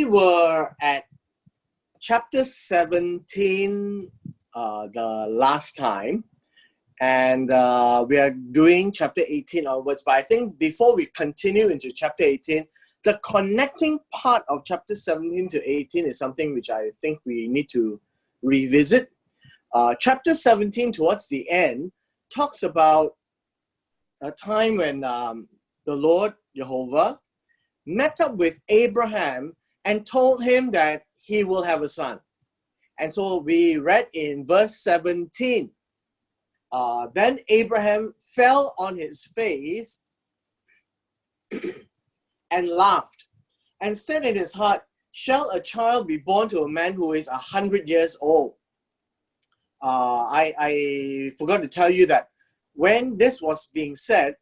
were at chapter 17 the last time, and we are doing chapter 18 onwards. But I think before we continue into chapter 18, the connecting part of chapter 17 to 18 is something which I think we need to revisit. Chapter 17, towards the end, talks about a time when the Lord, Jehovah, met up with Abraham and told him that he will have a son. And so we read in verse 17, then Abraham fell on his face and laughed and said in his heart, shall a child be born to a man who is 100 years old? I forgot to tell you that when this was being said,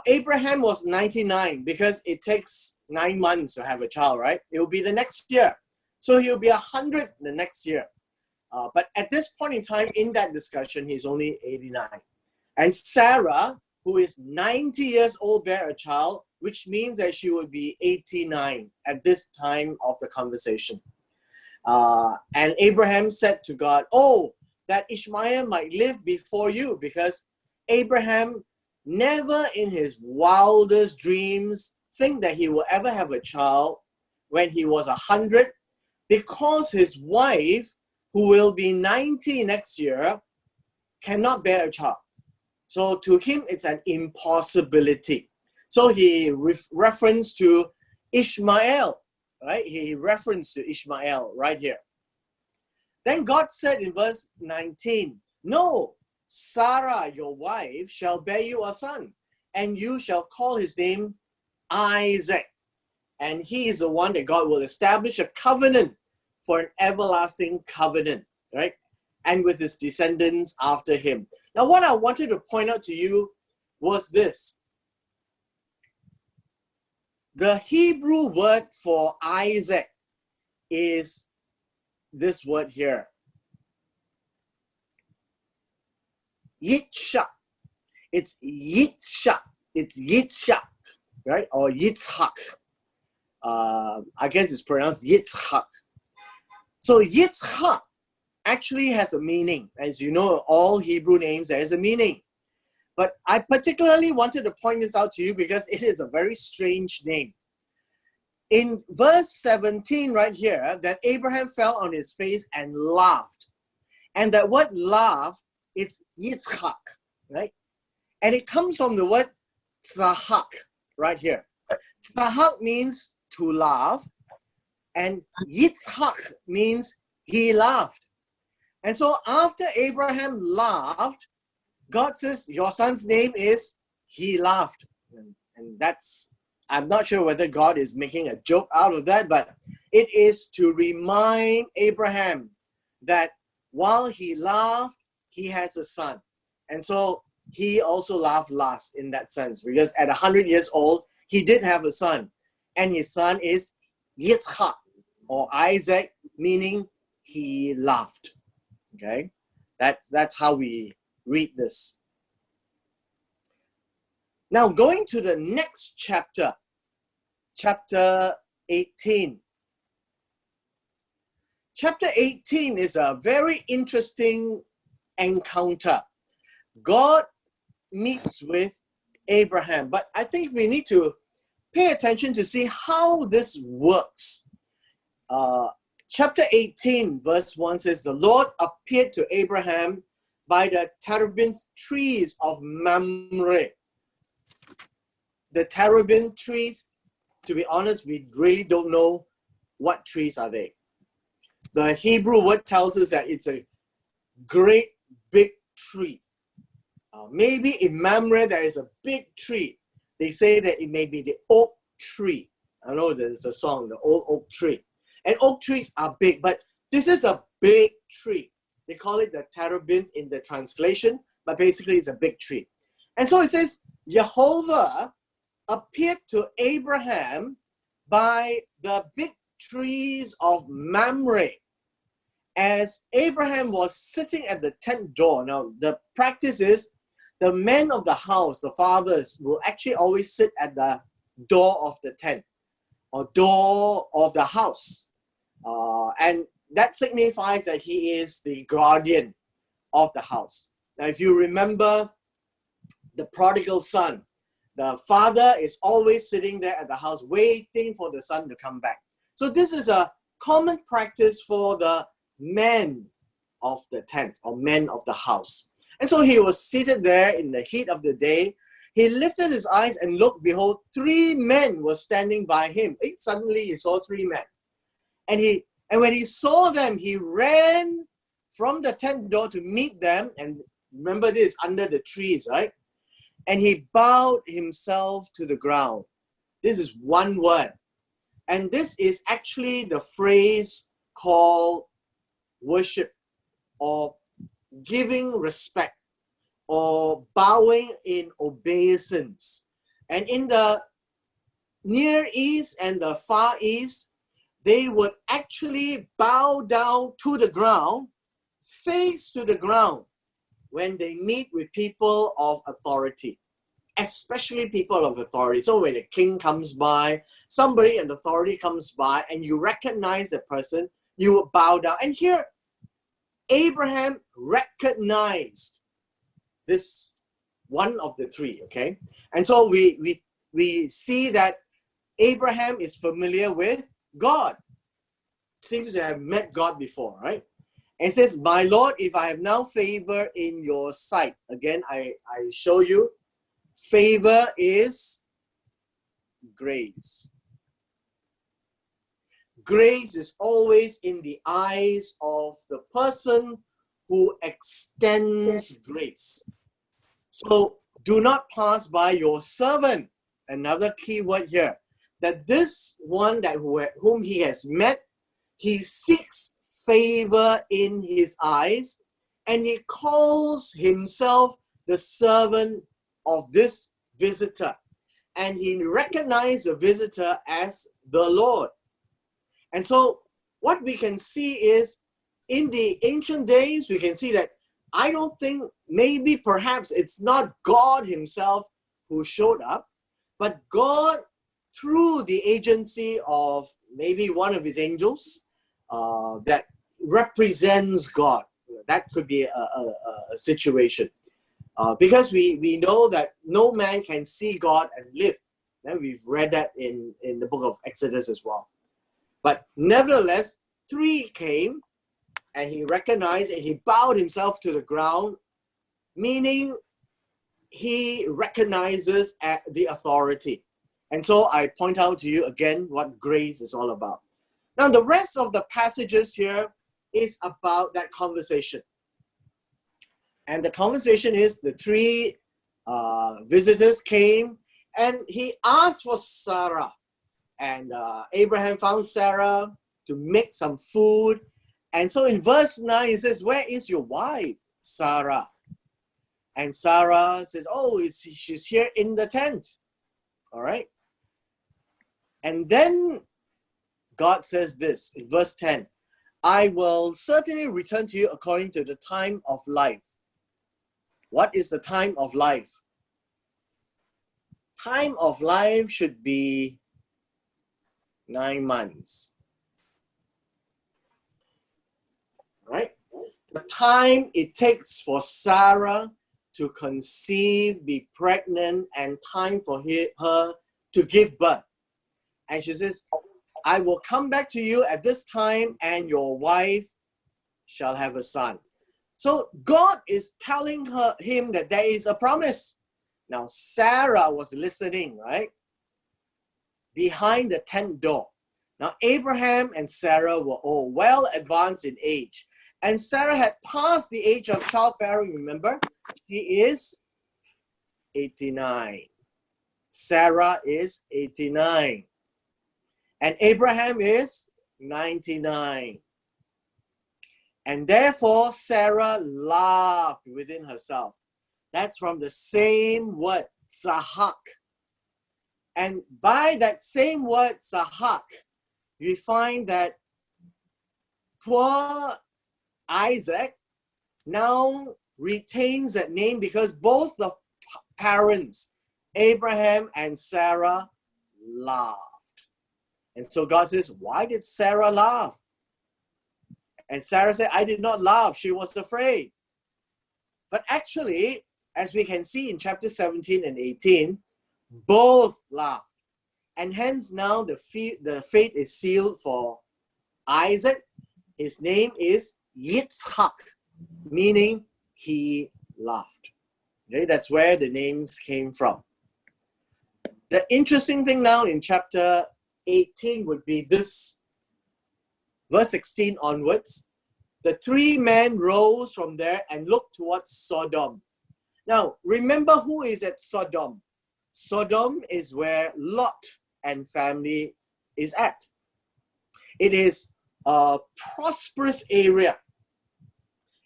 Abraham was 99 because it takes 9 months to have a child, right? It will be the next year. So he'll be 100 the next year. But at this point in time, in that discussion, he's only 89. And Sarah, who is 90 years old, bare a child, which means that she would be 89 at this time of the conversation. And Abraham said to God, oh, that Ishmael might live before you, because Abraham never in his wildest dreams think that he will ever have a child when he was 100, because his wife, who will be 90 next year, cannot bear a child. So to him, it's an impossibility. So he referenced to Ishmael, right? He referenced to Ishmael right here. Then God said in verse 19, no, Sarah, your wife, shall bear you a son, and you shall call his name Isaac. And he is the one that God will establish a covenant for an everlasting covenant, right? And with his descendants after him. Now, what I wanted to point out to you was this. The Hebrew word for Isaac is this word here. Yits'hak. It's Yits'hak. It's Yits'hak, right? Or Yits'hak. I guess it's pronounced Yits'hak. So Yits'hak actually has a meaning. As you know, all Hebrew names, there is a meaning. But I particularly wanted to point this out to you because it is a very strange name. In verse 17 right here, that Abraham fell on his face and laughed. And that word laugh, it's Yits'hak, right? And it comes from the word tzahak right here. Tzahak means to laugh, and Yits'hak means he laughed. And so after Abraham laughed, God says, your son's name is he laughed. And that's, I'm not sure whether God is making a joke out of that, but it is to remind Abraham that while he laughed, he has a son. And so he also laughed last in that sense, because at 100 years old, he did have a son. And his son is Yits'hak, or Isaac, meaning he laughed. Okay? That's how we read this. Now, going to the next chapter, chapter 18. Chapter 18 is a very interesting encounter. God meets with Abraham, but I think we need to pay attention to see how this works. Chapter 18, verse 1 says, the Lord appeared to Abraham by the Terebinth trees of Mamre. The Terebinth trees, to be honest, we really don't know what trees are they. The Hebrew word tells us that it's a great big tree. Maybe in Mamre there is a big tree. They say that it may be the oak tree. I know there's a song, the old oak tree. And oak trees are big, but this is a big tree. They call it the Terebinth in the translation, but basically it's a big tree. And so it says, Jehovah appeared to Abraham by the big trees of Mamre as Abraham was sitting at the tent door. Now, the practice is the men of the house, the fathers, will actually always sit at the door of the tent. or door of the house. And that signifies that he is the guardian of the house. Now, if you remember the prodigal son, the father is always sitting there at the house waiting for the son to come back. So this is a common practice for the men of the tent or men of the house. And so he was seated there in the heat of the day. He lifted his eyes and looked, behold, 3 men were standing by him. Suddenly he saw 3 men. And when he saw them, he ran from the tent door to meet them. And remember this, under the trees, right? And he bowed himself to the ground. This is one word. And this is actually the phrase called worship, or giving respect, or bowing in obeisance. And in the Near East and the Far East, they would actually bow down to the ground, face to the ground, when they meet with people of authority, especially people of authority. So when a king comes by, somebody in authority comes by, and you recognize the person, you will bow down. And here, Abraham recognized this one of the 3, okay? And so we see that Abraham is familiar with God. Seems to have met God before, right? And it says, my Lord, if I have now favor in your sight. Again, I show you, favor is grace. Grace is always in the eyes of the person who extends grace. So do not pass by your servant. Another key word here, that this one whom he has met, he seeks favor in his eyes, and he calls himself the servant of this visitor. And he recognized the visitor as the Lord. And so what we can see is, in the ancient days, we can see that I don't think, maybe perhaps it's not God himself who showed up, but God, through the agency of maybe one of his angels that represents God. That could be a situation. Because we know that no man can see God and live. And we've read that in the book of Exodus as well. But nevertheless, 3 came, and he recognized and he bowed himself to the ground, meaning he recognizes the authority. And so I point out to you again what grace is all about. Now, the rest of the passages here is about that conversation. And the conversation is the 3 visitors came, and he asked for Sarah. And Abraham found Sarah to make some food. And so in verse 9, he says, where is your wife, Sarah? And Sarah says, oh, she's here in the tent. All right. And then God says this in verse 10, I will certainly return to you according to the time of life. What is the time of life? Time of life should be 9 months. Right? The time it takes for Sarah to conceive, be pregnant, and time for her to give birth. And she says, I will come back to you at this time, and your wife shall have a son. So God is telling him that there is a promise. Now, Sarah was listening, right? Behind the tent door. Now, Abraham and Sarah were all well advanced in age. And Sarah had passed the age of childbearing, remember? She is 89. Sarah is 89. And Abraham is 99. And therefore, Sarah laughed within herself. That's from the same word, Yits'hak. And by that same word, Yits'hak, we find that poor Isaac now retains that name because both the parents, Abraham and Sarah, laughed. And so God says, why did Sarah laugh? And Sarah said, I did not laugh. She was afraid. But actually, as we can see in chapter 17 and 18, both laughed. And hence now the fate is sealed for Isaac. His name is Yits'hak, meaning he laughed. Okay, that's where the names came from. The interesting thing now in chapter 18 would be this, verse 16 onwards. The three men rose from there and looked towards Sodom. Now, remember who is at Sodom. Sodom is where Lot and family is at. It is a prosperous area.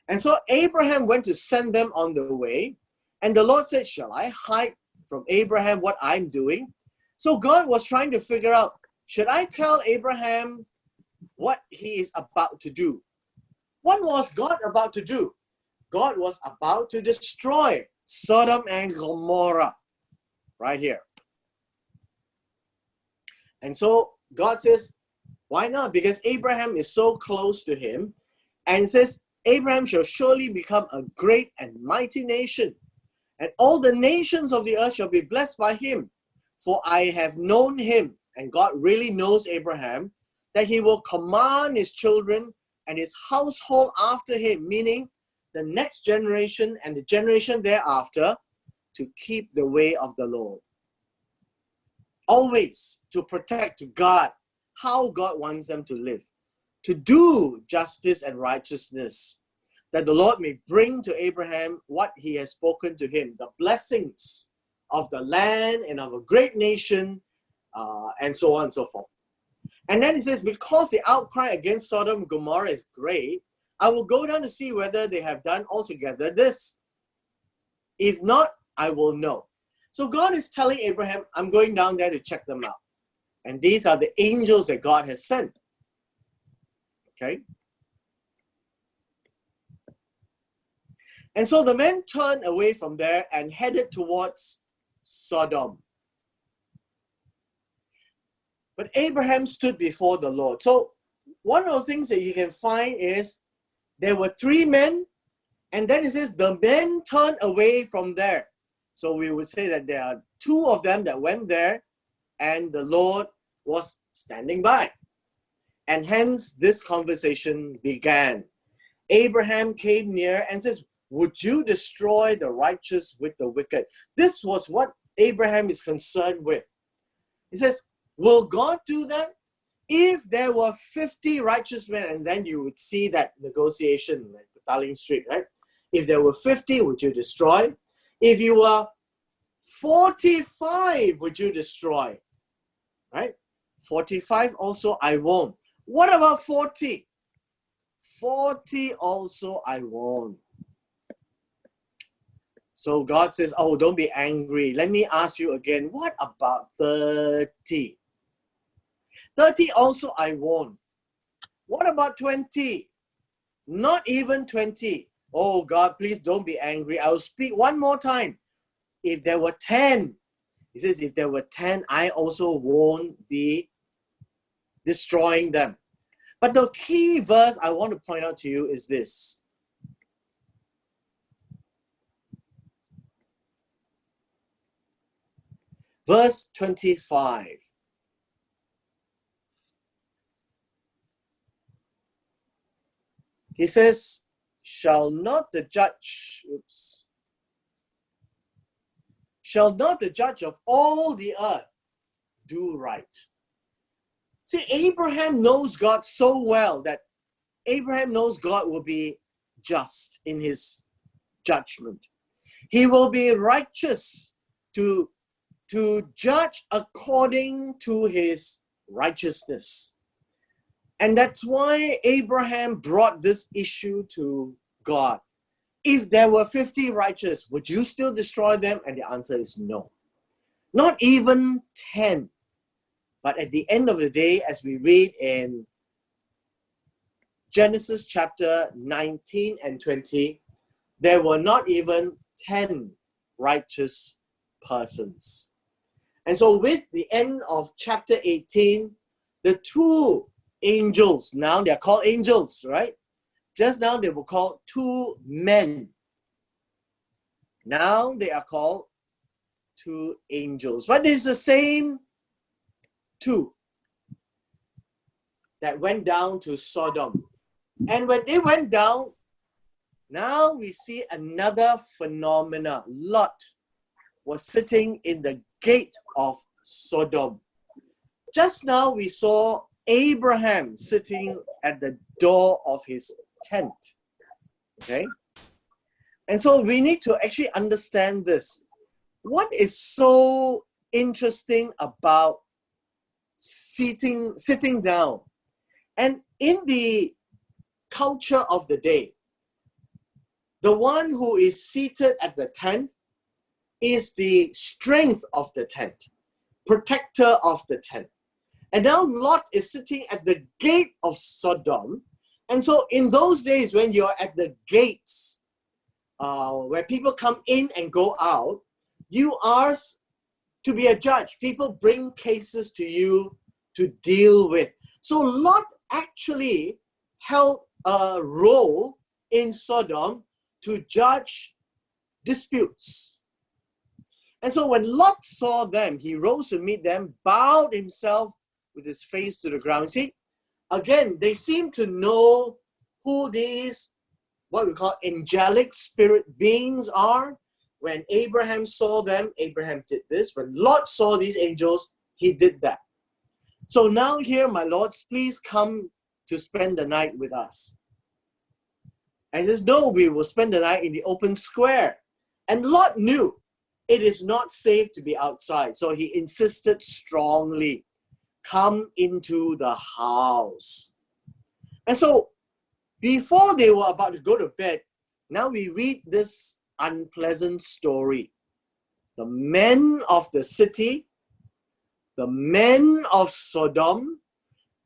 And so Abraham went to send them on the way. And the Lord said, shall I hide from Abraham what I'm doing? So God was trying to figure out, should I tell Abraham what he is about to do? What was God about to do? God was about to destroy Sodom and Gomorrah. Right here. And so God says, why not? Because Abraham is so close to him. And it says, Abraham shall surely become a great and mighty nation. And all the nations of the earth shall be blessed by him. For I have known him, and God really knows Abraham, that he will command his children and his household after him, meaning the next generation and the generation thereafter, to keep the way of the Lord. Always to protect, to guard how God wants them to live. To do justice and righteousness, that the Lord may bring to Abraham what he has spoken to him, the blessings of the land and of a great nation, and so on and so forth. And then he says, because the outcry against Sodom and Gomorrah is great, I will go down to see whether they have done altogether this. If not, I will know. So God is telling Abraham, I'm going down there to check them out. And these are the angels that God has sent. Okay? And so the men turned away from there and headed towards Sodom. But Abraham stood before the Lord. So one of the things that you can find is there were three men, and then it says the men turned away from there. So we would say that there are two of them that went there, and the Lord was standing by. And hence this conversation began. Abraham came near and says, would you destroy the righteous with the wicked? This was what Abraham is concerned with. He says, will God do that? If there were 50 righteous men, and then you would see that negotiation at Darling Street, right? If there were 50, would you destroy? If you were 45, would you destroy? Right? 45 also, I won't. What about 40? 40 also, I won't. So God says, oh, don't be angry. Let me ask you again, what about 30? 30 also, I won't. What about 20? Not even 20. Oh, God, please don't be angry. I will speak one more time. If there were 10, he says, if there were 10, I also won't be destroying them. But the key verse I want to point out to you is this. Verse 25. He says, shall not the judge of all the earth do right? See, Abraham knows God so well that Abraham knows God will be just in his judgment. He will be righteous to judge according to his righteousness. And that's why Abraham brought this issue to God. If there were 50 righteous, would you still destroy them? And the answer is no. Not even 10. But at the end of the day, as we read in Genesis chapter 19 and 20, there were not even 10 righteous persons. And so with the end of chapter 18, the two angels, now they're called angels, right? Just now they were called two men. Now they are called two angels. But it's the same two that went down to Sodom. And when they went down, now we see another phenomena. Lot was sitting in the gate of Sodom. Just now we saw Abraham sitting at the door of his tent. Okay? And so we need to actually understand this. What is so interesting about sitting down? And in the culture of the day, the one who is seated at the tent is the strength of the tent, protector of the tent. And now Lot is sitting at the gate of Sodom. And so in those days, when you're at the gates, where people come in and go out, you are to be a judge. People bring cases to you to deal with. So Lot actually held a role in Sodom to judge disputes. And so when Lot saw them, he rose to meet them, bowed himself with his face to the ground. See, again, they seem to know who these, what we call angelic spirit beings are. When Abraham saw them, Abraham did this. When Lot saw these angels, he did that. So now here, my lords, please come to spend the night with us. And he says, no, we will spend the night in the open square. And Lot knew it is not safe to be outside. So he insisted strongly, come into the house. And so before they were about to go to bed, now we read this unpleasant story. The men of the city, the men of Sodom,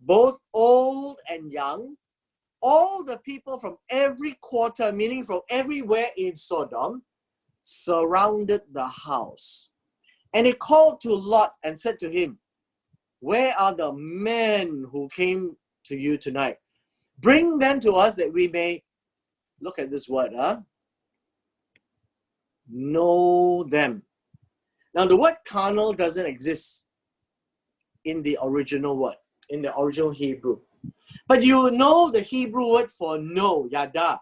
both old and young, all the people from every quarter, meaning from everywhere in Sodom, surrounded the house. And he called to Lot and said to him, where are the men who came to you tonight? Bring them to us that we may, look at this word, know them. Now the word carnal doesn't exist in the original word, in the original Hebrew. But you know the Hebrew word for know, yada.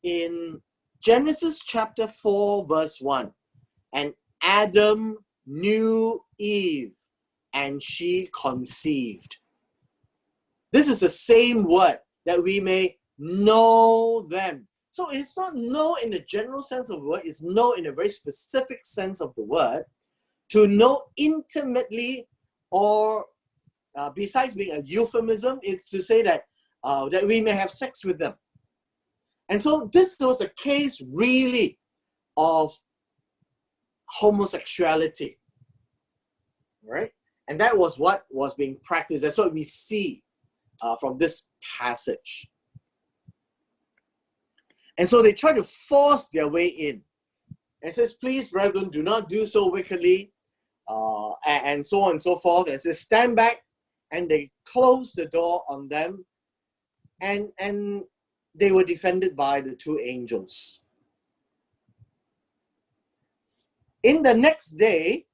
In Genesis chapter 4 verse 1, and Adam knew Eve, and she conceived. This is the same word, that we may know them. So it's not know in the general sense of the word, it's know in a very specific sense of the word, to know intimately, or besides being a euphemism, it's to say that, that we may have sex with them. And so this was a case really of homosexuality, right? And that was what was being practiced. That's what we see from this passage. And so they try to force their way in. And says, please, brethren, do not do so wickedly, and so on and so forth. And says, stand back. And they closed the door on them. And they were defended by the two angels. In the next day,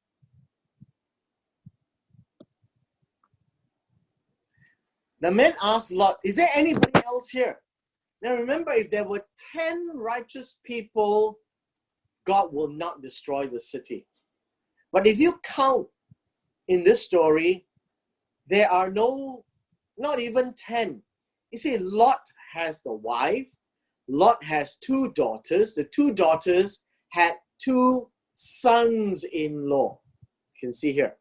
the men asked Lot, is there anybody else here? Now remember, if there were 10 righteous people, God will not destroy the city. But if you count in this story, there are not even 10. You see, Lot has the wife. Lot has two daughters. The two daughters had two sons-in-law. You can see here.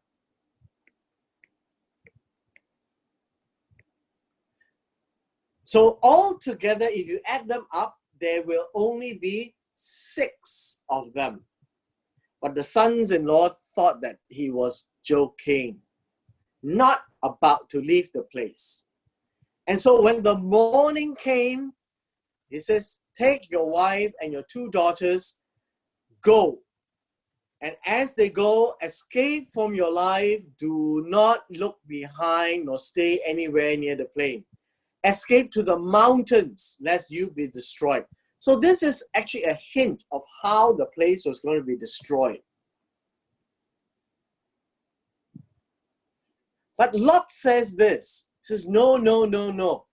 So altogether, if you add them up, there will only be 6 of them. But the sons-in-law thought that he was joking, not about to leave the place. And so when the morning came, he says, take your wife and your 2 daughters, go And as they go, escape from your life. Do not look behind nor stay anywhere near the plain. Escape to the mountains, lest you be destroyed. So this is actually a hint of how the place was going to be destroyed. But Lot says this. He says, no, no, no, no.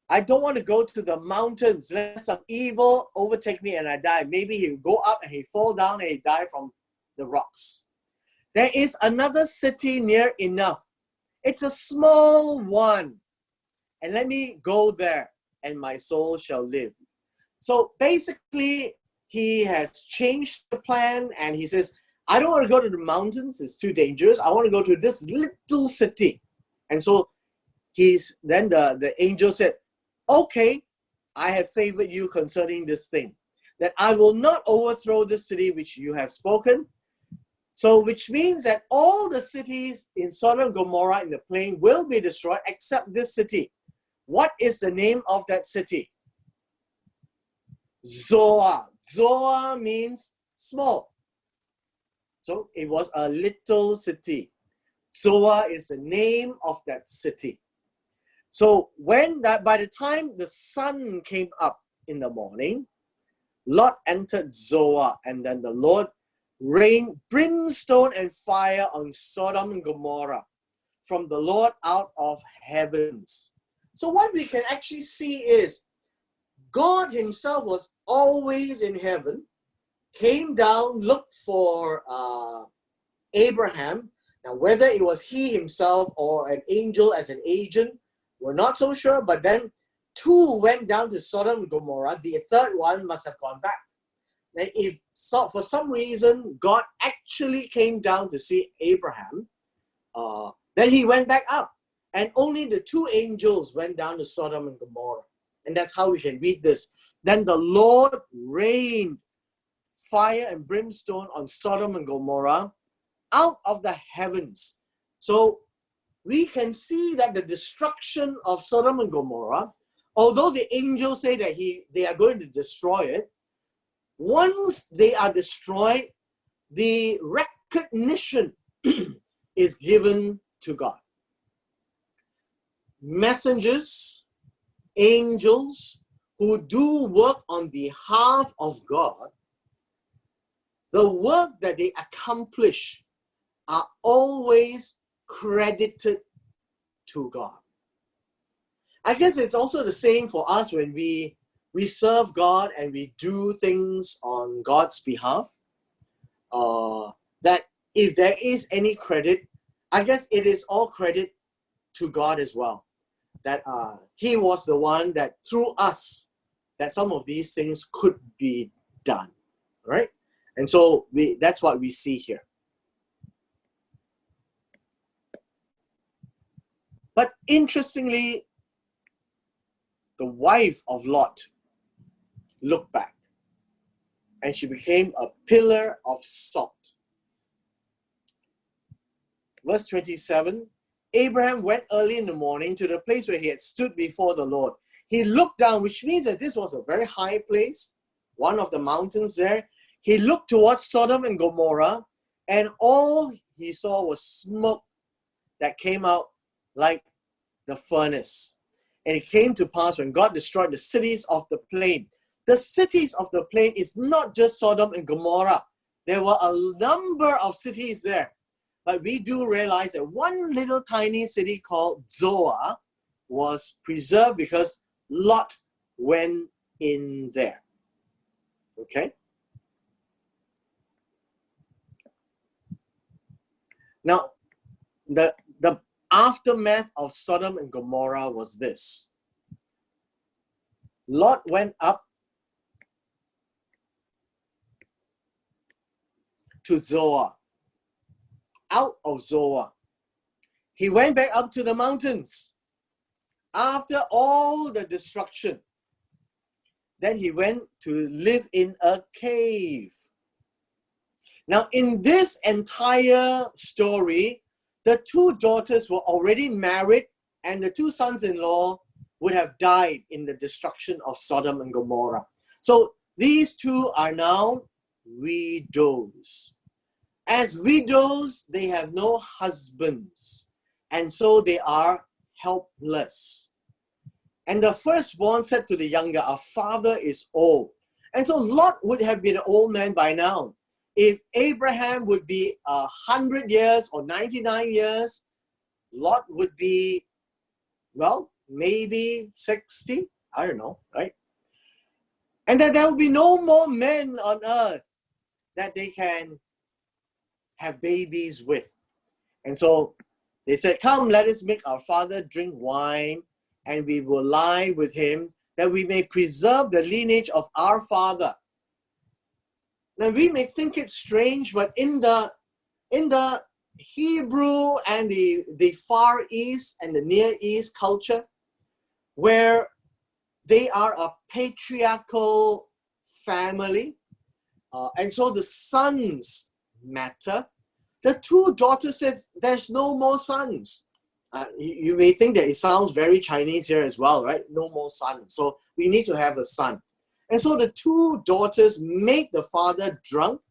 I don't want to go to the mountains, lest some evil overtake me and I die. Maybe he'll go up and he'll fall down and he'll die from the rocks. There is another city near enough. It's a small one. And let me go there and my soul shall live. So basically, he has changed the plan and he says, I don't want to go to the mountains. It's too dangerous. I want to go to this little city. And so then the angel said, okay, I have favored you concerning this thing, that I will not overthrow this city which you have spoken. So which means that all the cities in Sodom and Gomorrah in the plain will be destroyed except this city. What is the name of that city? Zoar. Zoar means small. So it was a little city. Zoar is the name of that city. So by the time the sun came up in the morning, Lot entered Zoar, and then the Lord rained brimstone and fire on Sodom and Gomorrah from the Lord out of heavens. So what we can actually see is God himself was always in heaven, came down, looked for Abraham. Now, whether it was he himself or an angel as an agent, we're not so sure, but then two went down to Sodom and Gomorrah. The third one must have gone back. Now, if for some reason God actually came down to see Abraham, then he went back up. And only the two angels went down to Sodom and Gomorrah. And that's how we can read this. Then the Lord rained fire and brimstone on Sodom and Gomorrah out of the heavens. So we can see that the destruction of Sodom and Gomorrah, although the angels say that they are going to destroy it, once they are destroyed, the recognition is given to God. Messengers, angels who do work on behalf of God, the work that they accomplish are always credited to God. I guess it's also the same for us when we serve God and we do things on God's behalf. That if there is any credit, I guess it is all credit to God as well. That he was the one that through us, that some of these things could be done, right? And so that's what we see here. But interestingly, the wife of Lot looked back and she became a pillar of salt. Verse 27, Abraham went early in the morning to the place where he had stood before the Lord. He looked down, which means that this was a very high place, one of the mountains there. He looked towards Sodom and Gomorrah, and all he saw was smoke that came out like the furnace. And it came to pass when God destroyed the cities of the plain. The cities of the plain is not just Sodom and Gomorrah. There were a number of cities there. But we do realize that one little tiny city called Zoar was preserved because Lot went in there. Okay? Now, the aftermath of Sodom and Gomorrah was this. Lot went up to Zoar. Out of Zoar. He went back up to the mountains. After all the destruction, then he went to live in a cave. Now, in this entire story, the two daughters were already married and the two sons-in-law would have died in the destruction of Sodom and Gomorrah. So these two are now widows. As widows, they have no husbands, and so they are helpless. And the firstborn said to the younger, our father is old. And so Lot would have been an old man by now. If Abraham would be 100 years or 99 years, Lot would be, well, maybe 60. I don't know, right? And that there will be no more men on earth that they can have babies with. And so they said, come, let us make our father drink wine, and we will lie with him, that we may preserve the lineage of our father. Now we may think it strange, but in the Hebrew and the Far East and the Near East culture, where they are a patriarchal family, and so the sons matter. The two daughters said, there's no more sons. You may think that it sounds very Chinese here as well, right? No more sons. So we need to have a son. And so the two daughters made the father drunk,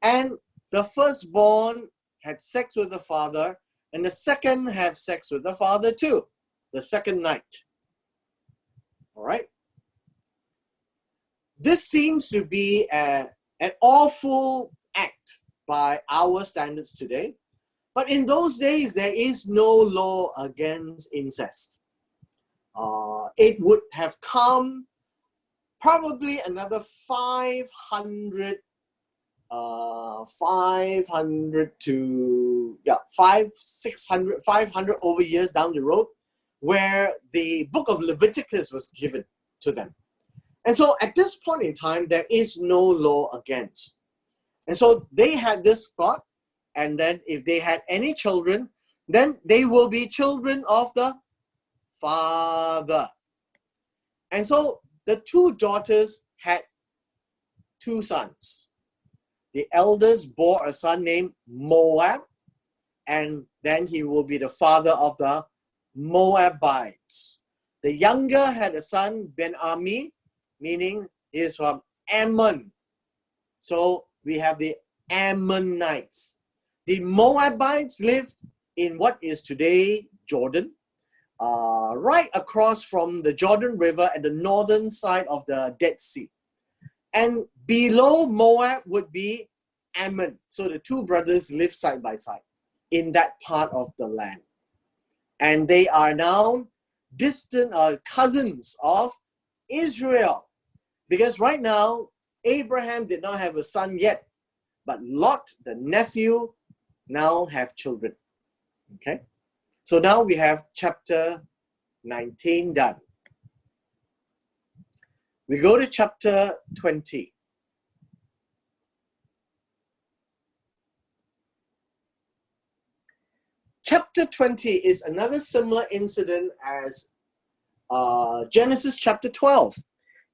and the firstborn had sex with the father, and the second have sex with the father too, the second night. All right? This seems to be an awful act by our standards today. But in those days, there is no law against incest. It would have come probably another 500 over years down the road, where the book of Leviticus was given to them. And so at this point in time, there is no law against. And so they had this thought, and then if they had any children, then they will be children of the father. And so the two daughters had two sons. The eldest bore a son named Moab, and then he will be the father of the Moabites. The younger had a son, Ben-Ami, meaning he is from Ammon. So we have the Ammonites. The Moabites lived in what is today Jordan, right across from the Jordan River at the northern side of the Dead Sea. And below Moab would be Ammon. So the two brothers live side by side in that part of the land. And they are now distant cousins of Israel. Because right now, Abraham did not have a son yet, but Lot, the nephew, now have children. Okay? So now we have chapter 19 done. We go to chapter 20. Chapter 20 is another similar incident as Genesis chapter 12.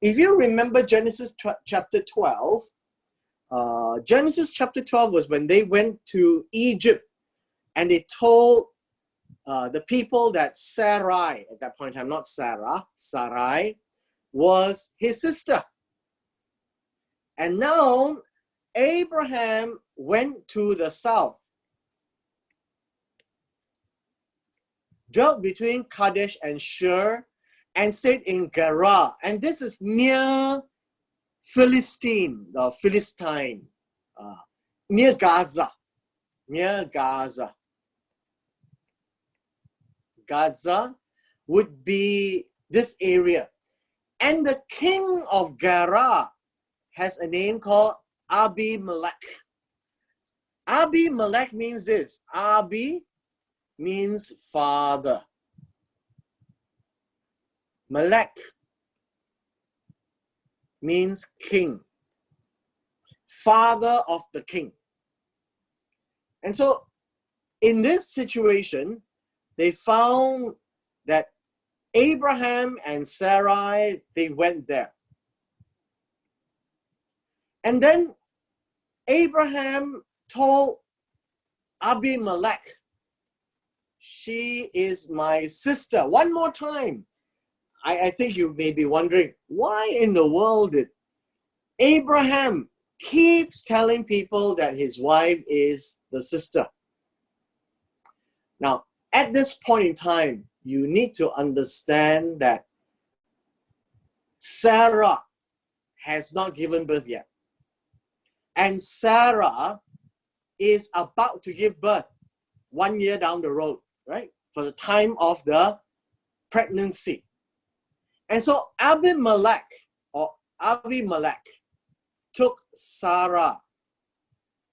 If you remember Genesis chapter 12, Genesis chapter 12 was when they went to Egypt and they told the people that Sarai, at that point in time, not Sarah, Sarai, was his sister. And now Abraham went to the south, dwelt between Kadesh and Shur, and stayed in Gerar. And this is near Philistine, near Gaza. Gaza would be this area. And the king of Gerar has a name called Abimelech. Abimelech means this. Abi means father. Melech means king. Father of the king. And so in this situation, they found that Abraham and Sarai, they went there. And then Abraham told Abimelech, she is my sister. One more time. I think you may be wondering, why in the world did Abraham keeps telling people that his wife is the sister. Now, at this point in time, you need to understand that Sarah has not given birth yet. And Sarah is about to give birth 1 year down the road, right? For the time of the pregnancy. And so Abimelech took Sarah.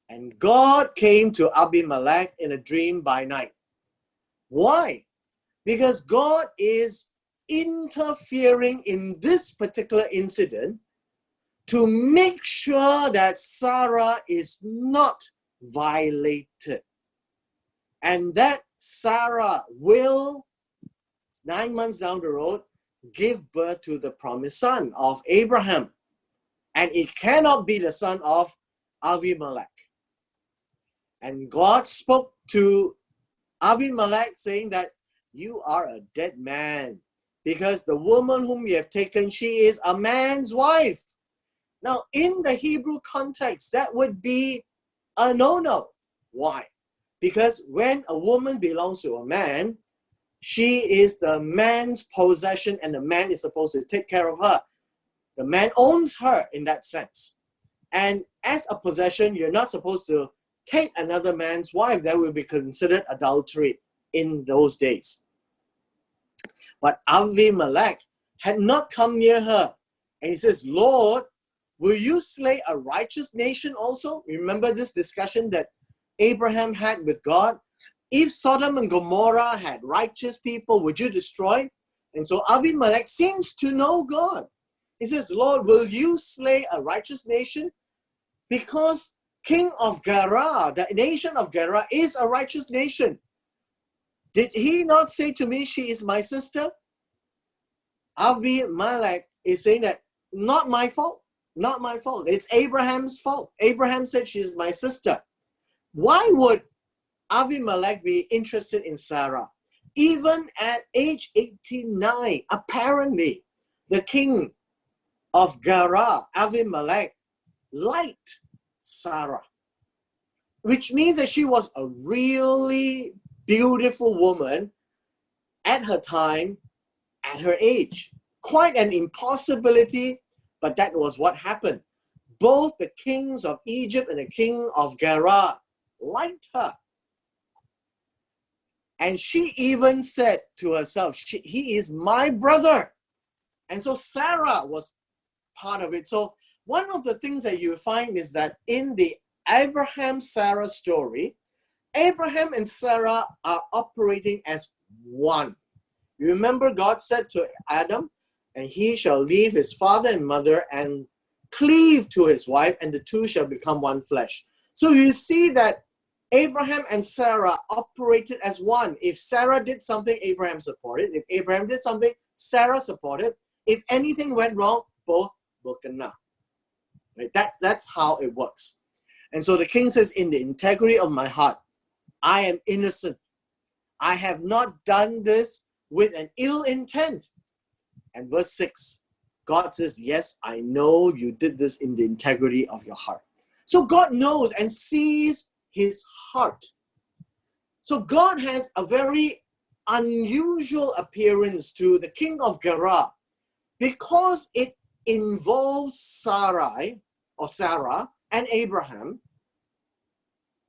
And God came to Abimelech in a dream by night. Why? Because God is interfering in this particular incident to make sure that Sarah is not violated. And that Sarah will, 9 months down the road, give birth to the promised son of Abraham. And it cannot be the son of Abimelech. And God spoke to Abimelech saying that you are a dead man because the woman whom you have taken, she is a man's wife. Now, in the Hebrew context, that would be a no-no. Why? Because when a woman belongs to a man, she is the man's possession and the man is supposed to take care of her. The man owns her in that sense. And as a possession, you're not supposed to take another man's wife. That will be considered adultery in those days. But Abimelech had not come near her. And he says, Lord, will you slay a righteous nation also? Remember this discussion that Abraham had with God? If Sodom and Gomorrah had righteous people, would you destroy? And so Abimelech seems to know God. He says, Lord, will you slay a righteous nation? Because King of Gerar, the nation of Gerar, is a righteous nation. Did he not say to me, she is my sister? Abimelech is saying that, not my fault, not my fault. It's Abraham's fault. Abraham said she is my sister. Why would Abimelech be interested in Sarah? Even at age 89, apparently, the king of Gerar, Abimelech, liked Sarah, which means that she was a really beautiful woman at her time, at her age. Quite an impossibility, but that was what happened. Both the kings of Egypt and the king of Gerar liked her. And she even said to herself, he is my brother. And so Sarah was part of it. So one of the things that you find is that in the Abraham-Sarah story, Abraham and Sarah are operating as one. You remember God said to Adam, and he shall leave his father and mother and cleave to his wife, and the two shall become one flesh. So you see that Abraham and Sarah operated as one. If Sarah did something, Abraham supported. If Abraham did something, Sarah supported. If anything went wrong, both will kena. Right? That's how it works. And so the king says, in the integrity of my heart, I am innocent. I have not done this with an ill intent. And verse 6, God says, yes, I know you did this in the integrity of your heart. So God knows and sees his heart. So God has a very unusual appearance to the king of Gerar because it involves Sarah and Abraham,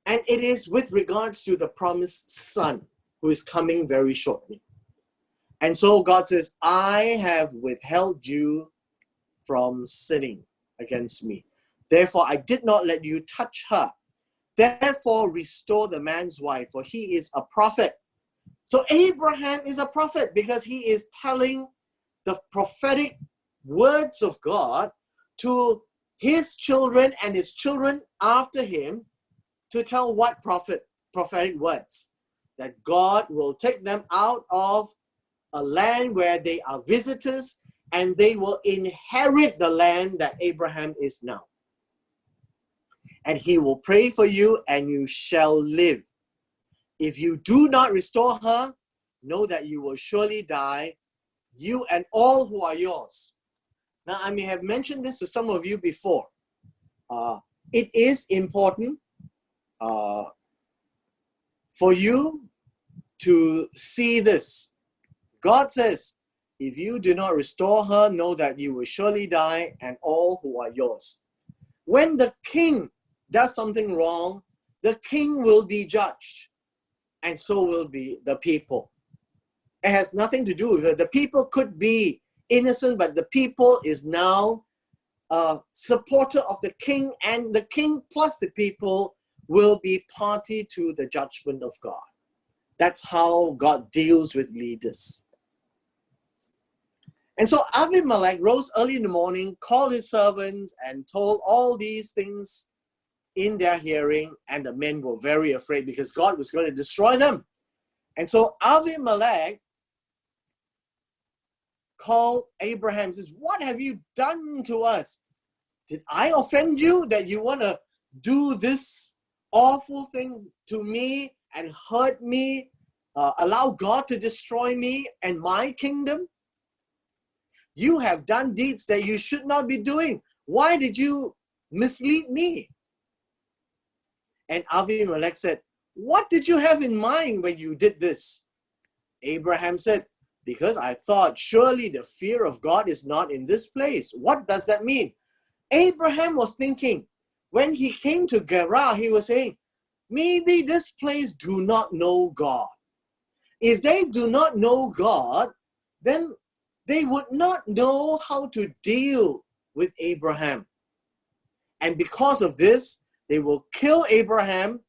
and it is with regards to the promised son who is coming very shortly. And so God says, I have withheld you from sinning against me. Therefore, I did not let you touch her. Therefore, restore the man's wife, for he is a prophet. So Abraham is a prophet because he is telling the prophetic words of God to his children and his children after him to tell what prophetic words? That God will take them out of a land where they are visitors and they will inherit the land that Abraham is now. And he will pray for you and you shall live. If you do not restore her, know that you will surely die, you and all who are yours. Now, I may have mentioned this to some of you before. it is important for you to see this. God says, if you do not restore her, know that you will surely die, and all who are yours. When the king does something wrong, the king will be judged, and so will be the people. It has nothing to do with it. The people could be innocent, but the people is now a supporter of the king, and the king plus the people will be party to the judgment of God. That's how God deals with leaders. And so Abimelech rose early in the morning, called his servants, and told all these things in their hearing, and the men were very afraid because God was going to destroy them. And so Abimelech called Abraham and says, what have you done to us? Did I offend you that you want to do this awful thing to me and hurt me, allow God to destroy me and my kingdom? You have done deeds that you should not be doing. Why did you mislead me? And Abimelech said, what did you have in mind when you did this? Abraham said, because I thought surely the fear of God is not in this place. What does that mean? Abraham was thinking, when he came to Gerar, he was saying, maybe this place do not know God. If they do not know God, then they would not know how to deal with Abraham. And because of this, they will kill Abraham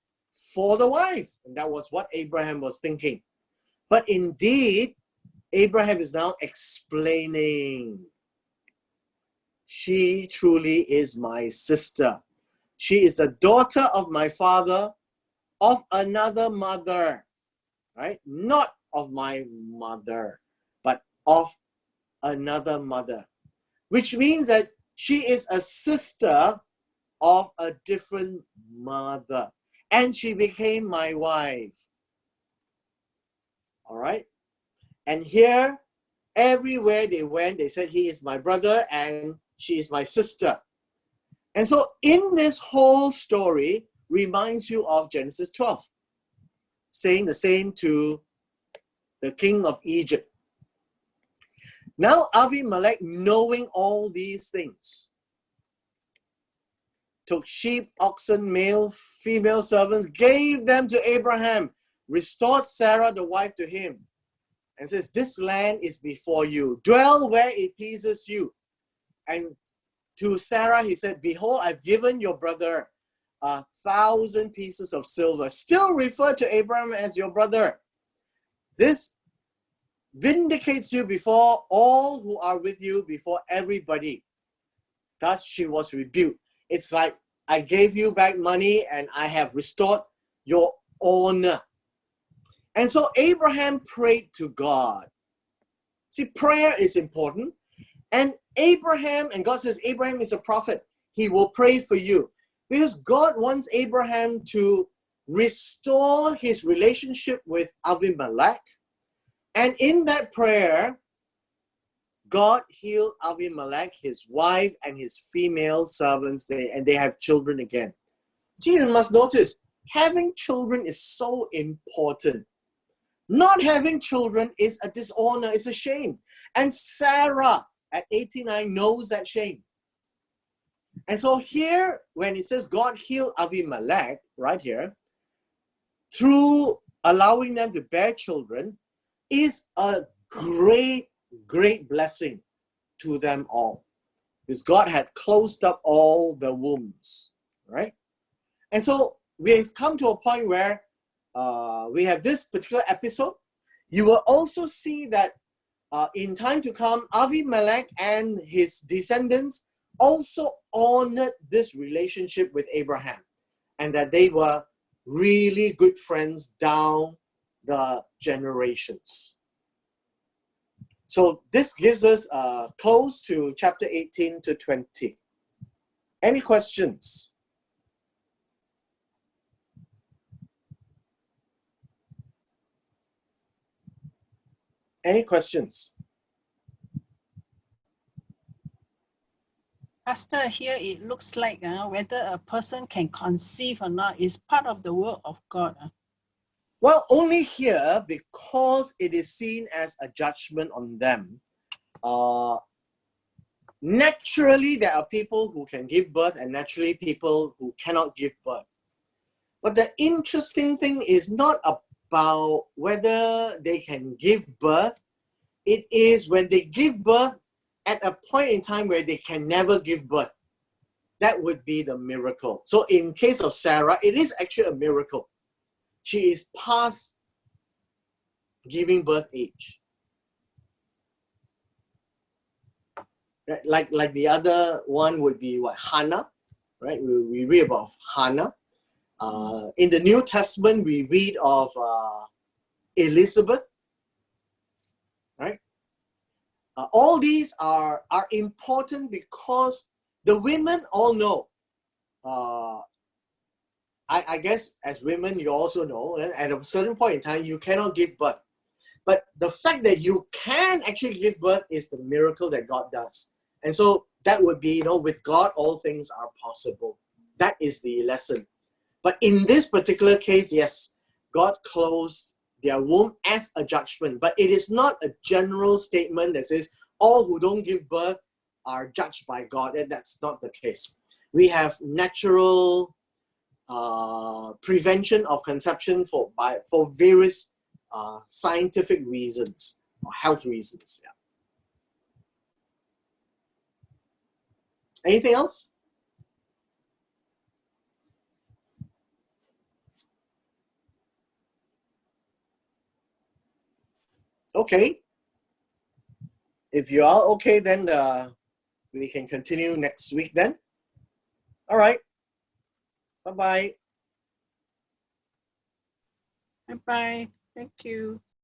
for the wife. And that was what Abraham was thinking. But indeed, Abraham is now explaining, she truly is my sister. She is the daughter of my father, of another mother, right? Not of my mother, but of another mother, which means that she is a sister of a different mother, and she became my wife. All right? And here, everywhere they went, they said, he is my brother and she is my sister. And so in this whole story reminds you of Genesis 12, saying the same to the king of Egypt. Now Abimelech, knowing all these things, took sheep, oxen, male, female servants, gave them to Abraham, restored Sarah, the wife, to him, and says, this land is before you. Dwell where it pleases you. And to Sarah, he said, behold, I've given your brother 1,000 pieces of silver. Still refer to Abraham as your brother. This vindicates you before all who are with you, before everybody. Thus she was rebuked. It's like, I gave you back money and I have restored your honor. And so Abraham prayed to God. See, prayer is important. And Abraham, and God says, Abraham is a prophet. He will pray for you. Because God wants Abraham to restore his relationship with Abimelech. And in that prayer, God healed Abimelech, his wife, and his female servants, and they have children again. So you must notice, having children is so important. Not having children is a dishonor, it's a shame. And Sarah at 89 knows that shame. And so here, when it says God healed Abimelech, right here, through allowing them to bear children, is a great, great blessing to them all. Because God had closed up all the wombs, right? And so we've come to a point where we have this particular episode. You will also see that in time to come, Abimelech and his descendants also honored this relationship with Abraham, and that they were really good friends down the generations. So this gives us close to chapter 18 to 20. Any questions? Any questions? Pastor, here it looks like whether a person can conceive or not is part of the work of God. Well, only here because it is seen as a judgment on them. Naturally, there are people who can give birth and naturally people who cannot give birth. But the interesting thing is not about whether they can give birth. It is when they give birth at a point in time where they can never give birth. That would be the miracle. So in case of Sarah, it is actually a miracle. She is past giving birth age. Like the other one would be what? Hannah, right? We read about Hannah. In the New Testament, we read of Elizabeth, right? All these are important because the women all know. I guess as women, you also know, and at a certain point in time, you cannot give birth. But the fact that you can actually give birth is the miracle that God does. And so that would be, with God, all things are possible. That is the lesson. But in this particular case, yes, God closed their womb as a judgment. But it is not a general statement that says all who don't give birth are judged by God. And that's not the case. We have natural prevention of conception for various scientific reasons or health reasons. Yeah. Anything else? Okay. If you are okay, then we can continue next week then. All right. Bye-bye. Bye-bye. Thank you.